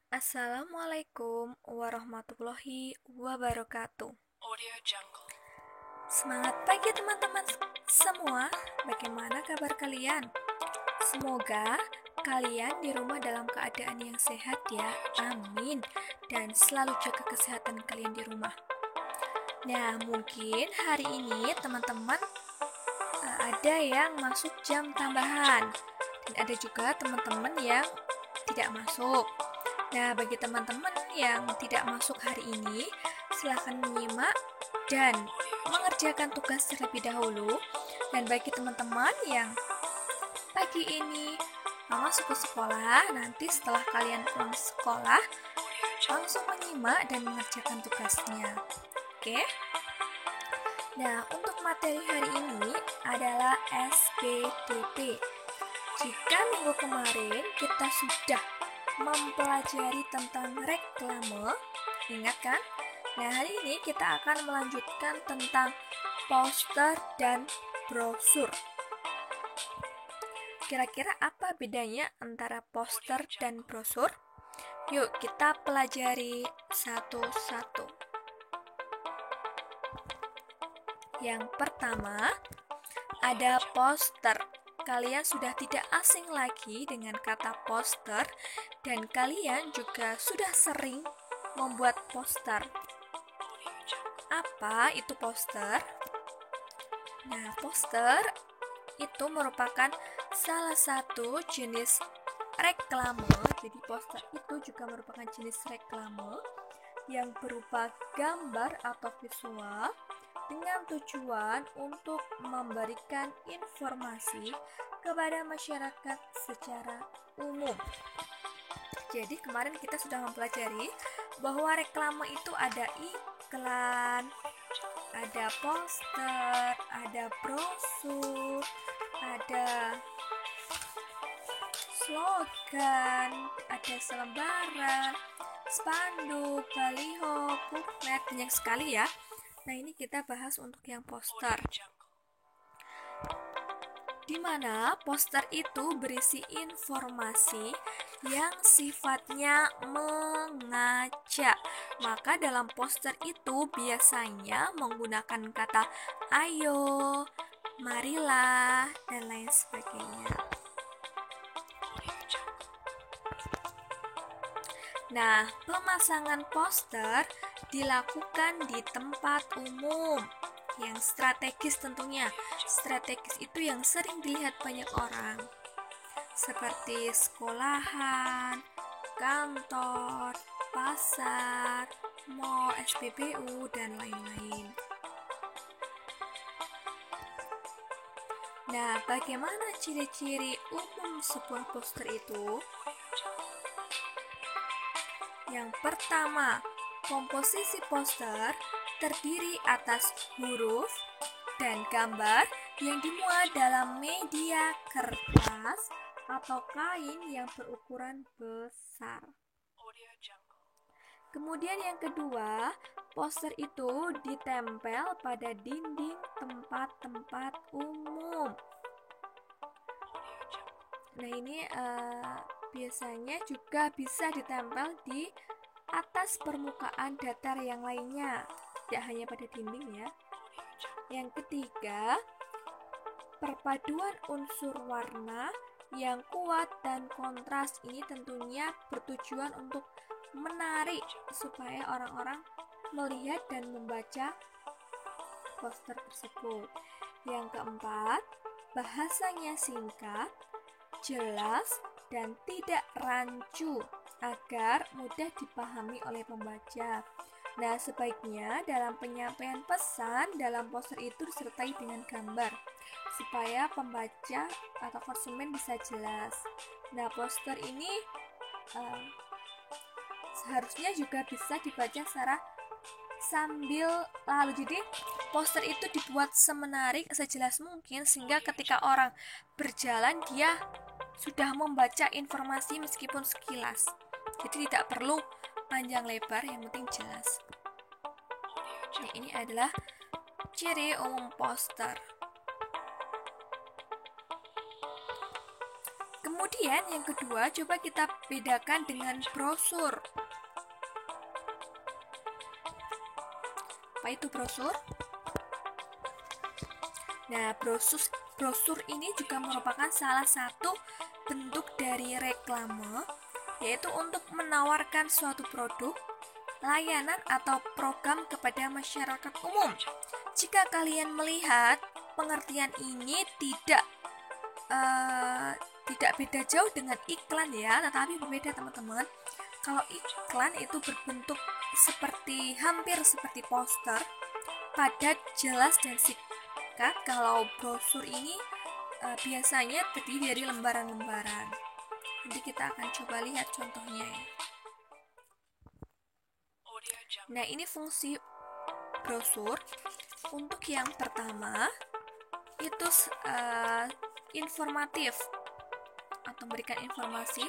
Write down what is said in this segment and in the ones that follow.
Assalamualaikum warahmatullahi wabarakatuh. Semangat pagi teman-teman semua. Bagaimana kabar kalian? Semoga kalian di rumah dalam keadaan yang sehat ya. Amin. Dan selalu jaga kesehatan kalian di rumah. Nah, mungkin hari ini teman-teman ada yang masuk jam tambahan. Dan ada juga teman-teman yang tidak masuk. Nah, bagi teman-teman yang tidak masuk hari ini, silakan menyimak dan mengerjakan tugas terlebih dahulu. Dan bagi teman-teman yang pagi ini masuk ke sekolah, nanti setelah kalian pulang sekolah, langsung menyimak dan mengerjakan tugasnya. Oke? Nah, untuk materi hari ini adalah SPDP. Jika minggu kemarin kita sudah mempelajari tentang reklame, ingat kan? Nah, hari ini kita akan melanjutkan tentang poster dan brosur. Kira-kira apa bedanya antara poster dan brosur? Yuk kita pelajari satu-satu. Yang pertama, ada poster. Kalian sudah tidak asing lagi dengan kata poster dan kalian juga sudah sering membuat poster. Apa itu poster? Nah, poster itu merupakan salah satu jenis reklame. Jadi poster itu juga merupakan jenis reklame yang berupa gambar atau visual dengan tujuan untuk memberikan informasi kepada masyarakat secara umum. Jadi kemarin kita sudah mempelajari bahwa reklame itu ada iklan, ada poster, ada brosur, ada slogan, ada selembaran, spanduk, baliho, buklet, banyak sekali ya. Nah, ini kita bahas untuk yang poster. Di mana poster itu berisi informasi yang sifatnya mengajak. Maka dalam poster itu biasanya menggunakan kata ayo, marilah, dan lain sebagainya. Nah, pemasangan poster dilakukan di tempat umum yang strategis tentunya. Strategis itu yang sering dilihat banyak orang, seperti sekolahan, kantor, pasar, mall, SPBU, dan lain-lain. Nah, bagaimana ciri-ciri umum sebuah poster itu? Yang pertama, komposisi poster terdiri atas huruf dan gambar yang dimuat dalam media kertas atau kain yang berukuran besar. Kemudian yang kedua, poster itu ditempel pada dinding tempat-tempat umum. Nah, ini biasanya juga bisa ditempel di atas permukaan datar yang lainnya, tidak hanya pada dinding ya. Yang ketiga, perpaduan unsur warna yang kuat dan kontras ini tentunya bertujuan untuk menarik supaya orang-orang melihat dan membaca poster tersebut. Yang keempat, bahasanya singkat, jelas, dan tidak rancu agar mudah dipahami oleh pembaca. Nah, sebaiknya dalam penyampaian pesan dalam poster itu disertai dengan gambar supaya pembaca atau konsumen bisa jelas. Nah, poster ini seharusnya juga bisa dibaca secara sambil lalu. Jadi poster itu dibuat semenarik, sejelas mungkin sehingga ketika orang berjalan dia sudah membaca informasi meskipun sekilas. Jadi tidak perlu panjang lebar, yang penting jelas. Nah, ini adalah ciri umum poster. Kemudian yang kedua, coba kita bedakan dengan brosur. Apa itu brosur? Nah, brosur ini juga merupakan salah satu bentuk dari reklame, yaitu untuk menawarkan suatu produk, layanan, atau program kepada masyarakat umum. Jika kalian melihat pengertian ini tidak beda jauh dengan iklan ya, tetapi berbeda teman-teman. Kalau iklan itu berbentuk hampir seperti poster, padat, jelas, dan singkat. Kalau brosur ini biasanya terdiri dari lembaran-lembaran. Nanti kita akan coba lihat contohnya ya. Nah, ini fungsi brosur. Untuk yang pertama itu informatif atau memberikan informasi.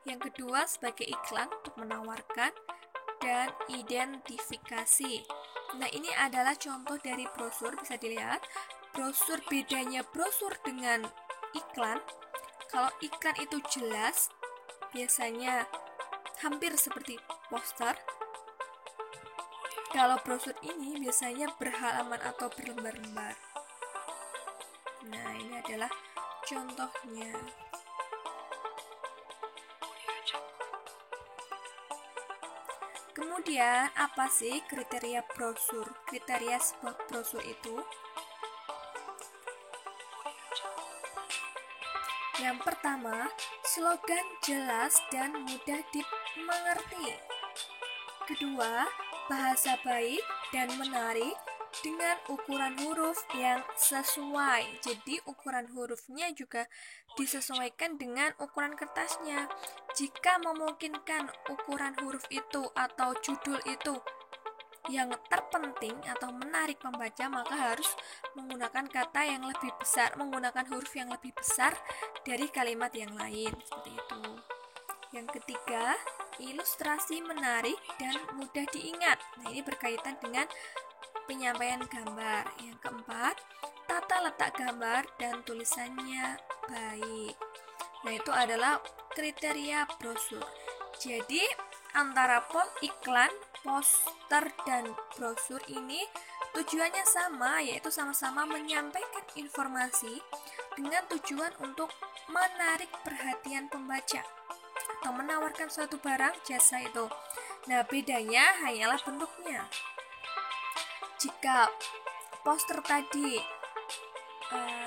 Yang kedua sebagai iklan untuk menawarkan, dan identifikasi. Nah, ini adalah contoh dari brosur. Bisa dilihat brosur, bedanya brosur dengan iklan. Kalau iklan itu jelas, biasanya hampir seperti poster. Kalau brosur ini biasanya berhalaman atau berlembar-lembar. Nah, ini adalah contohnya. Kemudian, apa sih kriteria brosur? Kriteria sebuah brosur itu, yang pertama, slogan jelas dan mudah dimengerti. Kedua, bahasa baik dan menarik dengan ukuran huruf yang sesuai. Jadi ukuran hurufnya juga disesuaikan dengan ukuran kertasnya. Jika memungkinkan ukuran huruf itu atau judul itu yang terpenting atau menarik pembaca, maka harus menggunakan kata yang lebih besar, menggunakan huruf yang lebih besar dari kalimat yang lain, seperti itu. Yang ketiga, ilustrasi menarik dan mudah diingat. Nah, ini berkaitan dengan penyampaian gambar. Yang keempat, tata letak gambar dan tulisannya baik. Nah, itu adalah kriteria brosur. Jadi, antara iklan, poster, dan brosur ini tujuannya sama, yaitu sama-sama menyampaikan informasi dengan tujuan untuk menarik perhatian pembaca atau menawarkan suatu barang jasa itu. Nah, bedanya hanyalah bentuknya. Jika poster tadi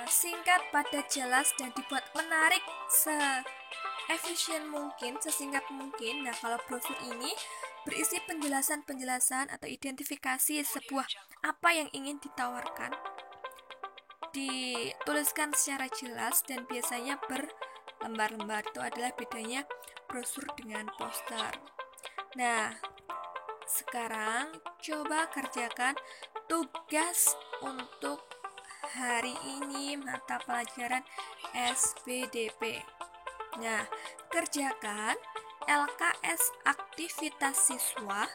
singkat, padat, jelas, dan dibuat menarik se-efisien mungkin, sesingkat mungkin. Nah, kalau brosur ini berisi penjelasan-penjelasan atau identifikasi sebuah apa yang ingin ditawarkan, dituliskan secara jelas dan biasanya berlembar-lembar. Itu adalah bedanya brosur dengan poster. Nah, sekarang coba kerjakan tugas untuk hari ini mata pelajaran SPDP. Nah, kerjakan LKS aktivitas siswa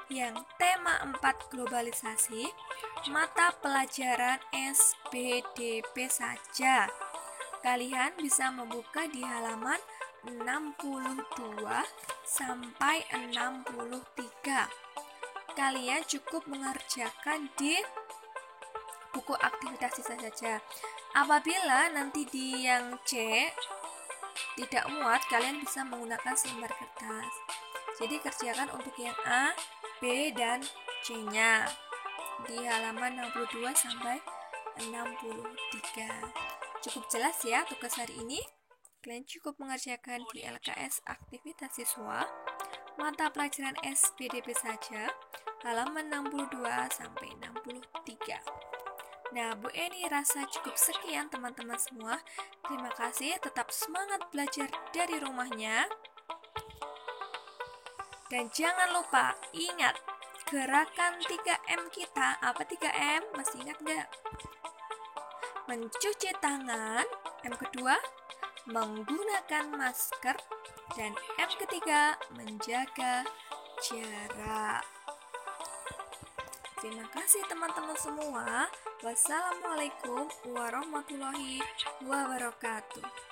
yang tema 4 globalisasi, mata pelajaran SPDP saja. Kalian bisa membuka di halaman 62 sampai 63. Kalian cukup mengerjakan di buku aktivitas siswa saja. Apabila nanti di yang C tidak muat, kalian bisa menggunakan selembar kertas. Jadi kerjakan untuk yang A, B, dan C-nya di halaman 62 sampai 63. Cukup jelas ya tugas hari ini. Kalian cukup mengerjakan di LKS aktivitas siswa mata pelajaran SPDP saja, halaman 62 sampai 63. Nah, Bu Eni rasa cukup sekian teman-teman semua. Terima kasih, tetap semangat belajar dari rumahnya. Dan jangan lupa, ingat gerakan 3M kita. Apa 3M? Masih ingat nggak? Mencuci tangan, M kedua, menggunakan masker, dan M ketiga, menjaga jarak. Terima kasih teman-teman semua. Wassalamualaikum warahmatullahi wabarakatuh.